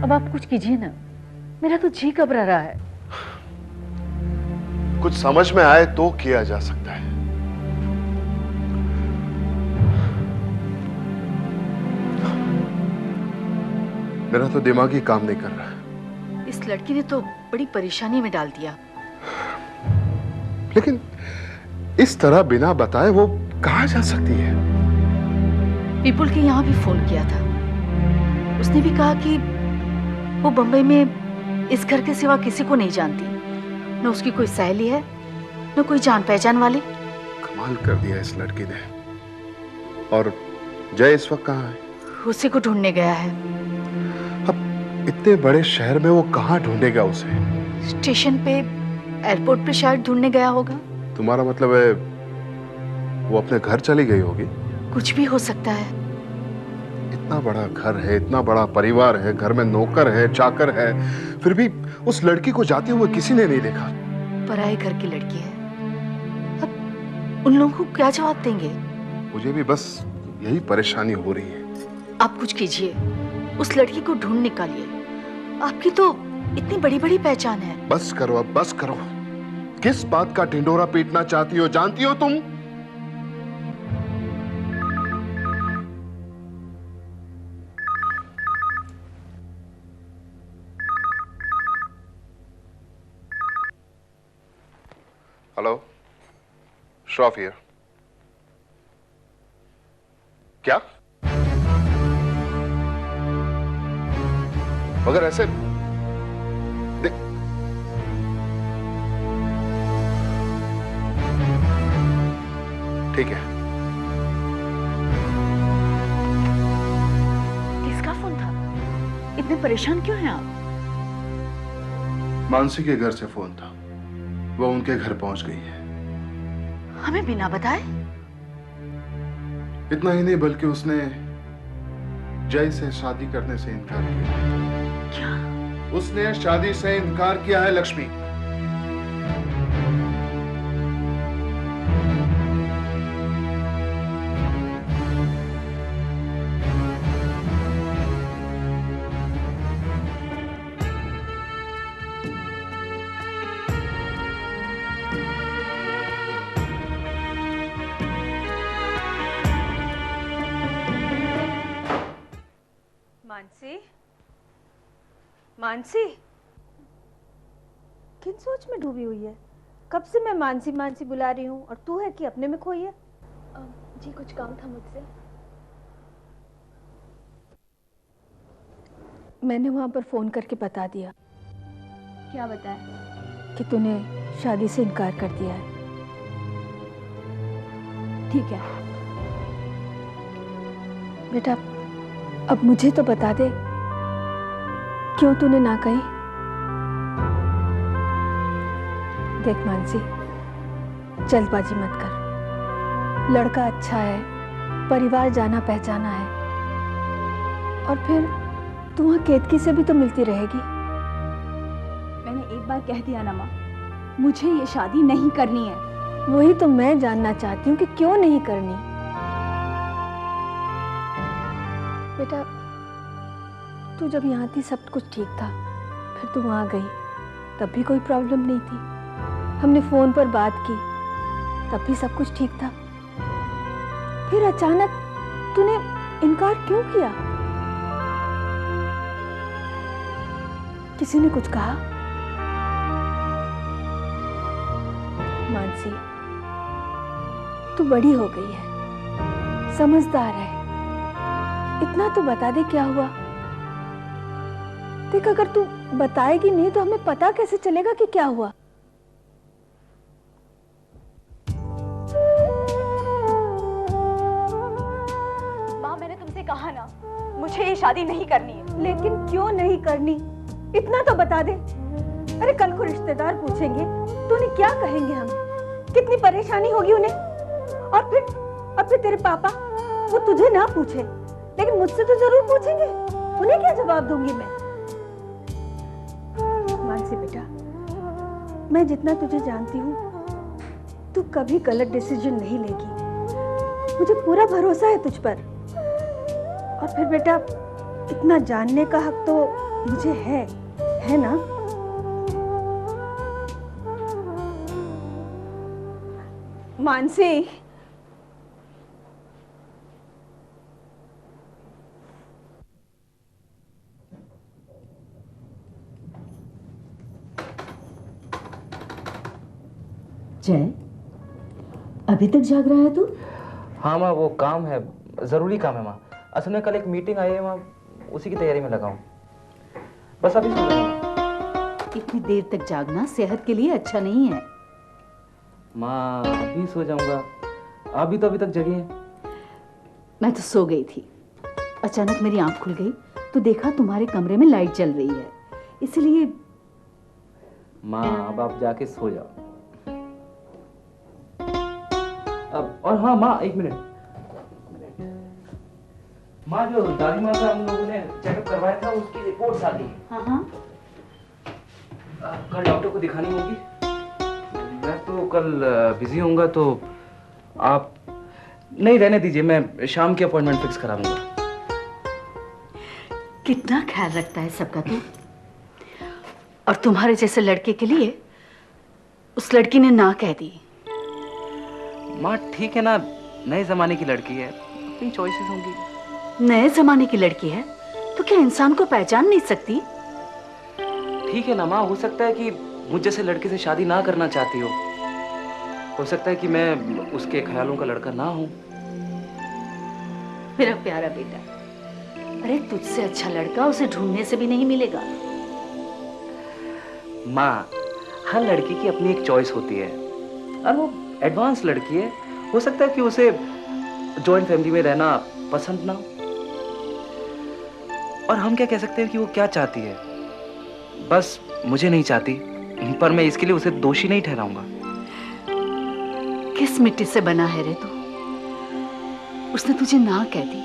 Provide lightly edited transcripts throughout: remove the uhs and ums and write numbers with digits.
अब आप कुछ कीजिए ना, मेरा तो जी घबरा रहा है। कुछ समझ में आए तो किया जा सकता है। मेरा तो दिमाग ही काम नहीं कर रहा। इस लड़की ने तो बड़ी परेशानी में डाल दिया। लेकिन इस तरह बिना बताए वो कहाँ जा सकती है? पीपुल के यहाँ भी फोन किया था। उसने भी कहा कि वो बंबई में इस घर के सिवा किसी को नहीं जानती। न उसकी कोई सहेली है, न कोई जान पहचान वाली। कमाल कर दिया इस लड़की ने। और जय इस वक्त कहाँ है? उसी को ढूंढने गया है। अब इतने बड़े शहर में वो कहाँ ढूंढेगा उसे? स्टेशन पे, एयरपोर्ट पे शायद ढूंढने गया होगा। तुम्हारा मतलब है वो अपने घर चली गई होगी? कुछ भी हो सकता है। इतना बड़ा घर है, इतना बड़ा परिवार है, घर में नौकर है, चाकर है, फिर भी उस लड़की को जाते हुए किसी ने नहीं देखा। पराए घर की लड़की है। अब उन लोगों को क्या जवाब देंगे? मुझे भी बस यही परेशानी हो रही है। आप कुछ कीजिए, उस लड़की को ढूंढ निकालिए। आपकी तो इतनी बड़ी बड़ी पहचान है। बस करो अब, बस करो। किस बात का ढिंडोरा पीटना चाहती हो, जानती हो तुम? Hello, Shroff here. क्या? मगर ऐसे ठीक है। किसका फोन था? इतने परेशान क्यों हैं आप? मानसी के घर से फोन था। वो उनके घर पहुंच गई है। हमें बिना बताए? इतना ही नहीं बल्कि उसने जय से शादी करने से इनकार किया। क्या? उसने शादी से इनकार किया है लक्ष्मी। मानसी, मानसी, किन सोच में डूबी हुई है? कब से मैं मानसी मानसी बुला रही हूँ और तू है कि अपने में खोई है? जी कुछ काम था मुझसे। मैंने वहां पर फोन करके बता दिया। क्या बताया? कि तूने शादी से इनकार कर दिया है। ठीक है बेटा, अब मुझे तो बता दे, क्यों तूने ना कही? देख मानसी, जल्दबाजी मत कर। लड़का अच्छा है, परिवार जाना पहचाना है, और फिर तू वहां केतकी से भी तो मिलती रहेगी। मैंने एक बार कह दिया ना माँ, मुझे ये शादी नहीं करनी है। वही तो मैं जानना चाहती हूँ कि क्यों नहीं करनी। बेटा, तू जब यहाँ थी सब कुछ ठीक था, फिर तू वहाँ गई तब भी कोई प्रॉब्लम नहीं थी। हमने फोन पर बात की तब भी सब कुछ ठीक था। फिर अचानक तूने इनकार क्यों किया? किसी ने कुछ कहा? मानसी, तू बड़ी हो गई है, समझदार है, इतना तो बता दे क्या हुआ। देख, अगर तू बताएगी नहीं तो हमें पता कैसे चलेगा कि क्या हुआ। माँ, मैंने तुमसे कहा ना, मुझे ये शादी नहीं करनी है। लेकिन क्यों नहीं करनी, इतना तो बता दे। अरे कल को रिश्तेदार पूछेंगे तो उन्हें क्या कहेंगे हम? कितनी परेशानी होगी उन्हें। और फिर तेरे पापा, वो तुझे ना पूछे लेकिन मुझसे तो जरूर पूछेंगे। उन्हें क्या जवाब दूंगी मैं? मानसी बेटा, मैं जितना तुझे जानती हूँ, तू कभी गलत डिसीजन नहीं लेगी। मुझे पूरा भरोसा है तुझ पर। और फिर बेटा, इतना जानने का हक तो मुझे है ना? मानसी, जय, अभी तक जाग रहा है तू? हाँ माँ, वो काम है, ज़रूरी काम है माँ। असल में कल एक मीटिंग आई है माँ, उसी की तैयारी में लगा हूँ। बस अभी सो जाऊंगा। इतनी देर तक जागना सेहत के लिए अच्छा नहीं है। माँ अभी सो जाऊंगा, आप भी तो अभी तक जगी हैं। मैं तो सो गई थी, अचानक मेरी आंख खुल गई तो देखा तुम्हारे कमरे में लाइट जल रही है, इसलिए। माँ अब आप जाके सो जाओ। अब और हाँ माँ, एक मिनट। माँ, जो दादी माँ का हम लोगों ने चेकअप करवाया था उसकी रिपोर्ट्स आ गई। हाँ हाँ, कल डॉक्टर को दिखानी होगी। मैं तो कल बिजी होऊंगा, तो आप नहीं, रहने दीजिए, मैं शाम की अपॉइंटमेंट फिक्स करा लूंगा। कितना ख्याल रखता है सबका तू। और तुम्हारे जैसे लड़के के लिए उस लड़की ने ना कह दी। माँ ठीक है ना, नए जमाने की लड़की है, अपनी चॉइसेस होंगी। नए जमाने की लड़की है तो क्या इंसान को पहचान नहीं सकती? ठीक है ना माँ, हो सकता है कि मुझ जैसे लड़के से शादी ना करना चाहती हो सकता है कि मैं उसके ख्यालों का लड़का ना हूँ। मेरा प्यारा बेटा, अरे तुझसे अच्छा लड़का उसे ढूंढने से भी नहीं मिलेगा। माँ, हर लड़की की अपनी एक चॉइस होती है, और वो एडवांस लड़की है, हो सकता है कि उसे जॉइंट फैमिली में रहना पसंद ना हो। और हम क्या कह सकते हैं कि वो क्या चाहती है। बस मुझे नहीं चाहती, पर मैं इसके लिए उसे दोषी नहीं ठहराऊंगा। किस मिट्टी से बना है रे तू? उसने तुझे ना कह दी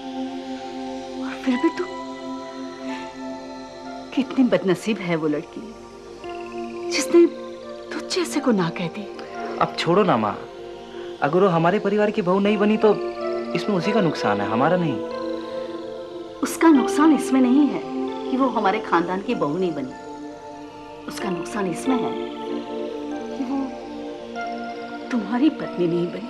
और फिर भी तू। कितनी बदनसीब है वो लड़की जिसने तुझ जैसे को ना कह दी। अब छोड़ो ना माँ, अगर वो हमारे परिवार की बहू नहीं बनी तो इसमें उसी का नुकसान है, हमारा नहीं। उसका नुकसान इसमें नहीं है कि वो हमारे खानदान की बहू नहीं बनी, उसका नुकसान इसमें है कि वो तुम्हारी पत्नी नहीं बनी।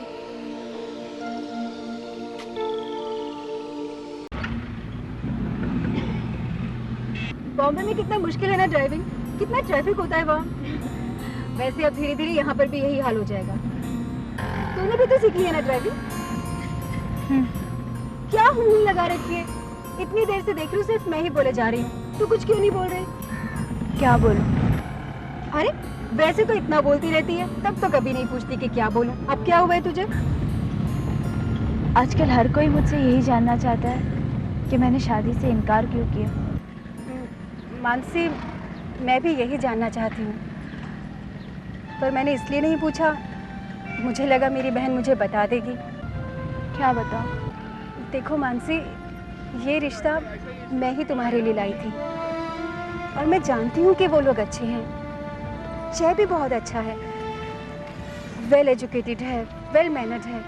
बॉम्बे में कितना मुश्किल है ना ड्राइविंग, कितना ट्रैफिक होता है वहाँ। वैसे अब धीरे धीरे यहाँ पर भी यही हाल हो जाएगा। तूने भी तो सीख लिया ना ड्राइविंग। क्या हूँ लगा रखी है, इतनी देर से देख रही हूँ, सिर्फ मैं ही बोले जा रही हूँ, तू कुछ क्यों नहीं बोल रही? क्या बोलूं? अरे वैसे तो इतना बोलती रहती है, तब तो कभी नहीं पूछती कि क्या बोलूं। अब क्या हुआ है तुझे? आजकल हर कोई मुझसे यही जानना चाहता है कि मैंने शादी से इनकार क्यों किया। मानसी, मैं भी यही जानना चाहती हूँ, पर मैंने इसलिए नहीं पूछा, मुझे लगा मेरी बहन मुझे बता देगी। क्या बताऊं? देखो मानसी, ये रिश्ता मैं ही तुम्हारे लिए लाई थी, और मैं जानती हूँ कि वो लोग अच्छे हैं। जय भी बहुत अच्छा है, वेल एजुकेटेड है, वेल मैनर्ड है।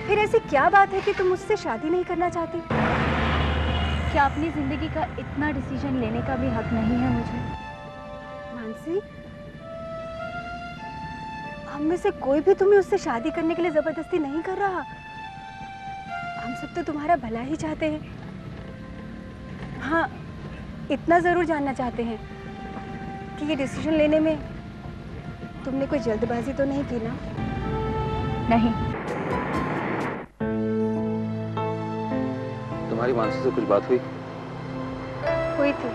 फिर ऐसी क्या बात है कि तुम मुझसे शादी नहीं करना चाहती? क्या अपनी जिंदगी का इतना डिसीजन लेने का भी हक नहीं है मुझे? मानसी, हम में से कोई भी तुम्हें उससे शादी करने के लिए जबरदस्ती नहीं कर रहा। हम सब तो तुम्हारा भला ही चाहते हैं। हाँ, इतना जरूर जानना चाहते हैं कि ये डिसीजन लेने में तुमने कोई जल्दबाजी तो नहीं की ना? नहीं। तुम्हारी मानसी से कुछ बात हुई? हुई थी।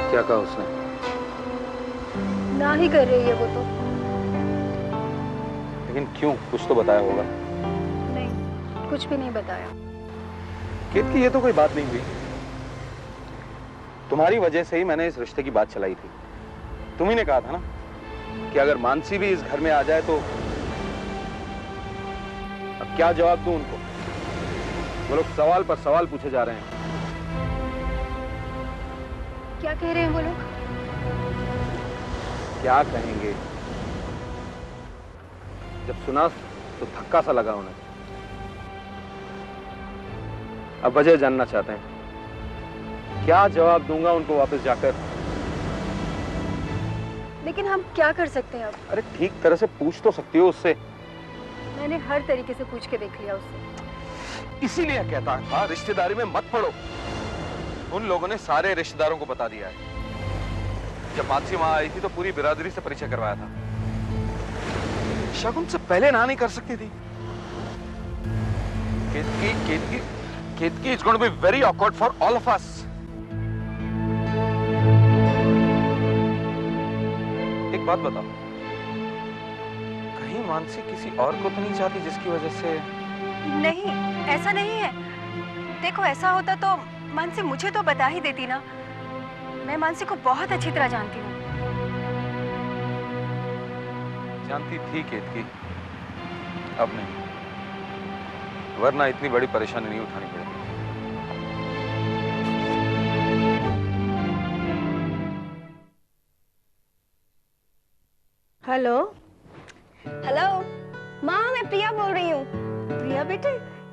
क्या कहा उसने? ना ही कर रही है वो तो। लेकिन क्यों, कुछ तो बताया होगा। नहीं, कुछ भी नहीं बताया। केत की ये तो कोई बात नहीं हुई। तुम्हारी वजह से ही मैंने इस रिश्ते की बात चलाई थी। तुम ही ने कहा था ना कि अगर मानसी भी इस घर में आ जाए तो। अब क्या जवाब दूं उनको? वो लोग सवाल पर सवाल पूछे जा रहे हैं। क्या कह रहे हैं वो लोग? क्या कहेंगे? जब सुना तो धक्का सा लगा उन्हें। अब वजह जानना चाहते हैं क्या जवाब दूंगा उनको वापस जाकर? लेकिन हम क्या कर सकते हैं अब? अरे ठीक तरह से पूछ तो सकती हो उससे। मैंने हर तरीके से पूछ के देख लिया उससे। इसीलिए कहता था रिश्तेदारी में मत पड़ो। उन लोगों ने सारे रिश्तेदारों को बता दिया है। जब मानसी वहां आई थी तो पूरी बिरादरी से परिचय करवाया था। शगुन से पहले ना नहीं कर सकती थी। Ketaki is going to be very awkward for all of us. एक बात बताओ, कहीं मानसी किसी और को तो नहीं चाहती जिसकी वजह से? नहीं, ऐसा नहीं है। देखो, ऐसा होता तो मानसी मुझे तो बता ही देती ना। मैं मानसी को बहुत अच्छी तरह जानती हूँ। जानती थी केतकी, अब नहीं, वरना इतनी बड़ी परेशानी नहीं उठानी पड़ेगी। हेलो हेलो माँ, मैं प्रिया बोल रही हूँ। प्रिया बेटे,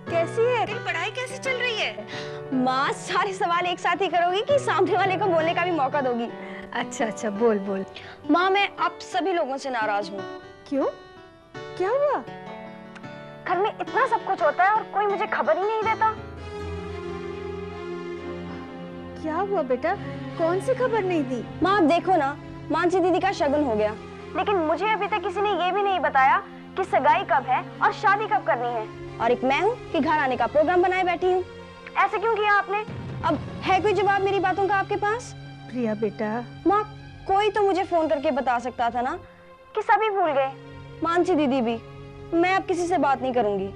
कैसी है? तेरी पढ़ाई कैसी चल रही है? माँ, सारे सवाल एक साथ ही करोगी कि सामने वाले को बोलने का भी मौका दोगी? अच्छा अच्छा, बोल बोल। माँ, मैं आप सभी लोगों से नाराज हूँ। क्यों? क्या हुआ? घर में इतना सब कुछ होता है और कोई मुझे खबर ही नहीं देता। क्या हुआ बेटा? कौन सी खबर नहीं दी? माँ, आप देखो ना, मानसी दीदी का शगुन हो गया, लेकिन मुझे अभी तक किसी ने ये भी नहीं बताया कि सगाई कब है और शादी कब करनी है। और एक मैं हूँ कि घर आने का प्रोग्राम बनाए बैठी हूँ। ऐसे क्यों किया आपने? अब है कोई जवाब मेरी बातों का आपके पास? प्रिया बेटा। माँ, कोई तो मुझे फोन करके बता सकता था ना कि सभी भूल गए, मानसी दीदी भी। मैं अब किसी से बात नहीं करूंगी।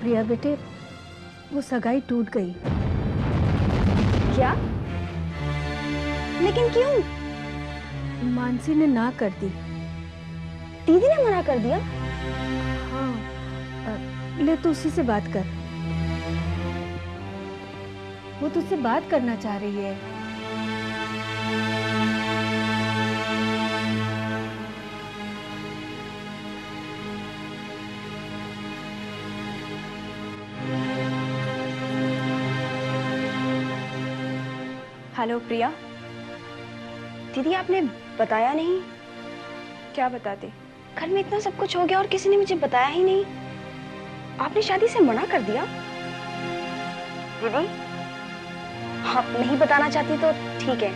प्रिया बेटे, वो सगाई टूट गई। क्या? लेकिन क्यों? मानसी ने ना कर दी। दीदी ने मना कर दिया? हाँ, ले तू उसी से बात कर। वो तुझसे बात करना चाह रही है। हेलो प्रिया। दीदी, आपने बताया नहीं? क्या बताते? घर में इतना सब कुछ हो गया और किसी ने मुझे बताया ही नहीं। आपने शादी से मना कर दिया? दीदी, आप नहीं बताना चाहती तो ठीक है।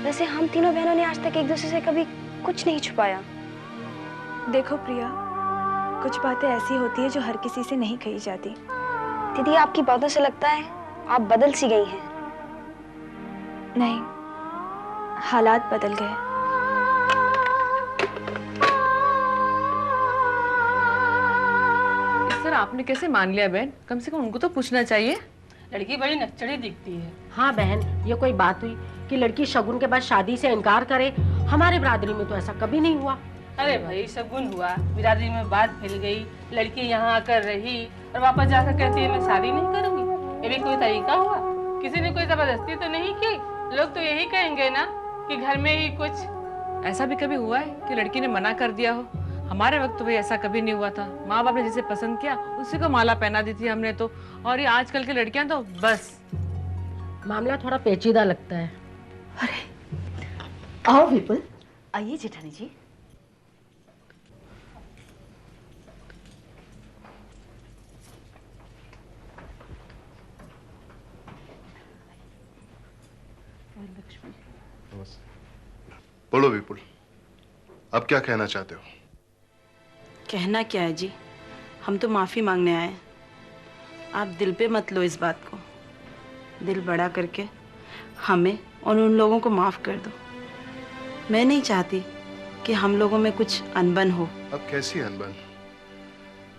वैसे हम तीनों बहनों ने आज तक एक दूसरे से कभी कुछ नहीं छुपाया। देखो प्रिया, कुछ बातें ऐसी होती है जो हर किसी से नहीं कही जाती। दीदी, आपकी बातों से लगता है आप बदल सी गई हैं। नहीं, हालात बदल गए। सर, आपने कैसे मान लिया बहन? कम से कम उनको तो पूछना चाहिए। लड़की बड़ी नक्चड़ी दिखती है। हाँ बहन, ये कोई बात हुई कि लड़की शगुन के बाद शादी से इनकार करे? हमारे बिरादरी में तो ऐसा कभी नहीं हुआ। अरे भाई, शगुन हुआ, बिरादरी में बात फैल गई, लड़की यहाँ आकर रही और वापस जाकर कहती है मैं शादी नहीं करूंगी। ये भी कोई तरीका हुआ? किसी ने कोई जबरदस्ती तो नहीं की? लोग तो यही कहेंगे ना कि घर में ही कुछ। ऐसा भी कभी हुआ है कि लड़की ने मना कर दिया हो? हमारे वक्त तो भाई ऐसा कभी नहीं हुआ था। माँ बाप ने जिसे पसंद किया उसी को माला पहना दी थी हमने तो। और ये आजकल की लड़कियां तो बस। मामला थोड़ा पेचीदा लगता है। अरे आओ विपुल, आइए जेठानी जी। बोलो विपुल, अब क्या कहना चाहते हो? कहना क्या है जी, हम तो माफ़ी मांगने आए। आप दिल पे मत लो इस बात को। दिल बड़ा करके हमें और उन लोगों को माफ़ कर दो। मैं नहीं चाहती कि हम लोगों में कुछ अनबन हो। अब कैसी अनबन?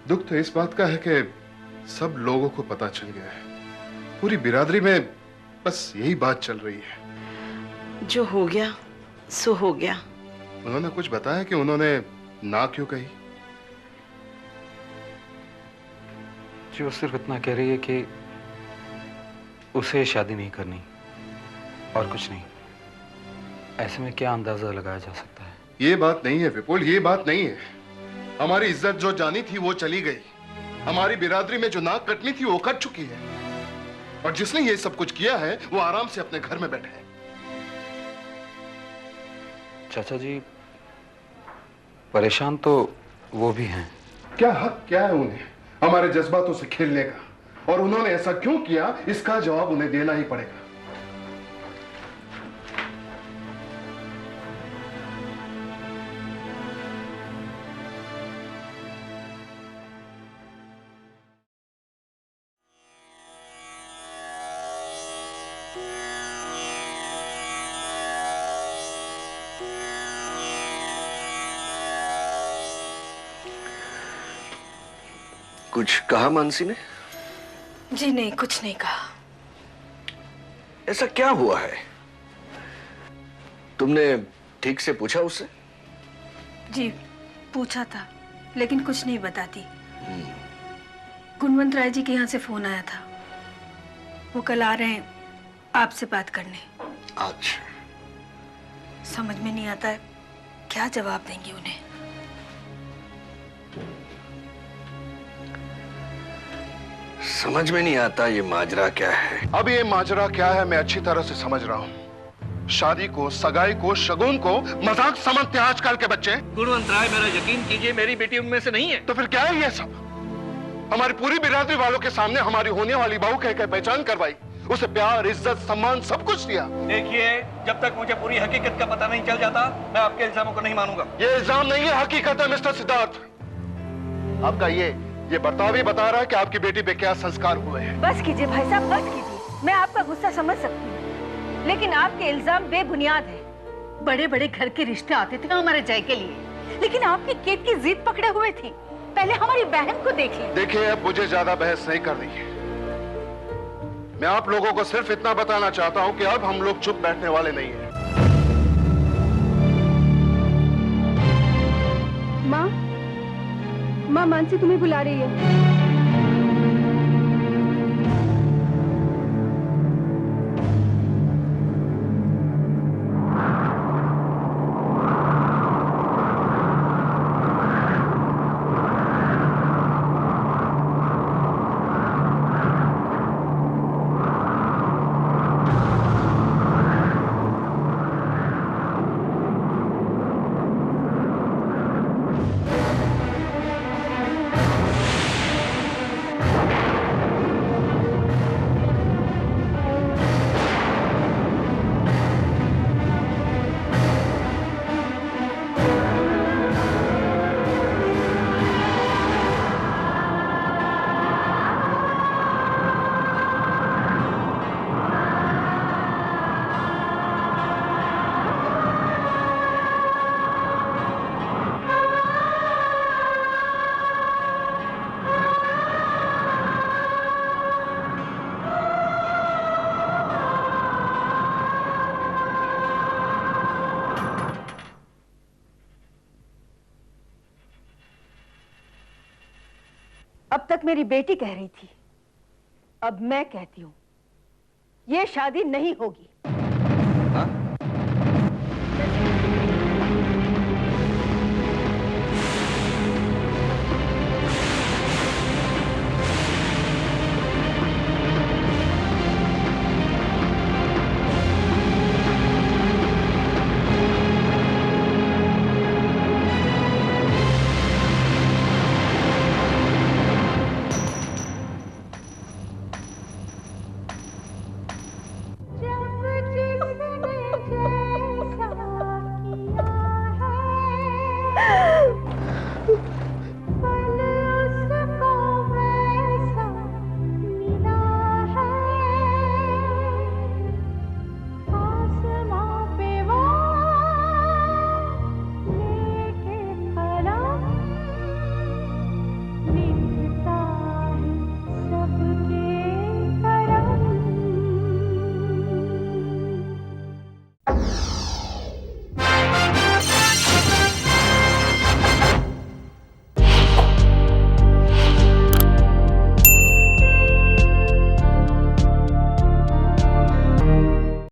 दुख तो इस बात का है कि सब लोगों को पता चल गया है। पूरी बिरादरी में बस यही बात चल रही है। जो हो गया सो हो गया। उन्होंने कुछ बताया कि उन्होंने ना क्यों कही? जी, वो सिर्फ इतना कह रही है कि उसे शादी नहीं करनी और कुछ नहीं। ऐसे में क्या अंदाजा लगाया जा सकता है? ये बात नहीं है विपुल, ये बात नहीं है। हमारी इज्जत जो जानी थी वो चली गई। हमारी बिरादरी में जो नाक कटनी थी वो कट चुकी है। और जिसने ये सब कुछ किया है वो आराम से अपने घर में बैठे हैं। चाचा जी, परेशान तो वो भी हैं। क्या हक क्या है उन्हें हमारे जज्बातों से खेलने का, और उन्होंने ऐसा क्यों किया इसका जवाब उन्हें देना ही पड़ेगा। कुछ कहा मानसी ने? जी नहीं, कुछ नहीं कहा। ऐसा क्या हुआ है? तुमने ठीक से पूछा उससे? जी पूछा था, लेकिन कुछ नहीं बताती। गुणवंत राय जी के यहाँ से फोन आया था, वो कल आ रहे हैं आपसे बात करने। अच्छा। समझ में नहीं आता है क्या जवाब देंगी उन्हें। समझ में नहीं आता ये माजरा क्या है। अब ये माजरा क्या है मैं अच्छी तरह से समझ रहा हूँ। शादी को, सगाई को, शगुन को मजाक समझते हैं आजकल के बच्चे। गुणवंत राय, मेरा यकीन कीजिए मेरी बेटी उनमें से नहीं है। तो फिर क्या है ये सब? हमारी पूरी बिरादरी वालों के सामने हमारी होने वाली बहू कह पहचान करवाई, उसे प्यार, इज्जत, सम्मान सब कुछ दिया। देखिए, जब तक मुझे पूरी हकीकत का पता नहीं चल जाता मैं आपके इल्जामों को नहीं मानूंगा। ये इल्जाम नहीं है, हकीकत है मिस्टर सिद्धार्थ। आपका ये बर्ताव ही बता रहा है कि आपकी बेटी पे क्या संस्कार हुए हैं। बस कीजिए भाई साहब, बस कीजिए। मैं आपका गुस्सा समझ सकती हूँ, लेकिन आपके इल्जाम बेबुनियाद है। बड़े बड़े घर के रिश्ते आते थे हमारे जय के लिए, लेकिन आपकी केट की जिद पकड़े हुए थी। पहले हमारी बहन को देखिए। देखिए, अब मुझे ज्यादा बहस नहीं करनी है। मैं आप लोगों को सिर्फ इतना बताना चाहता हूँ कि अब हम लोग चुप बैठने वाले नहीं हैं। माँ मानसी तुम्हें बुला रही है। अब तक मेरी बेटी कह रही थी, अब मैं कहती हूं, ये शादी नहीं होगी।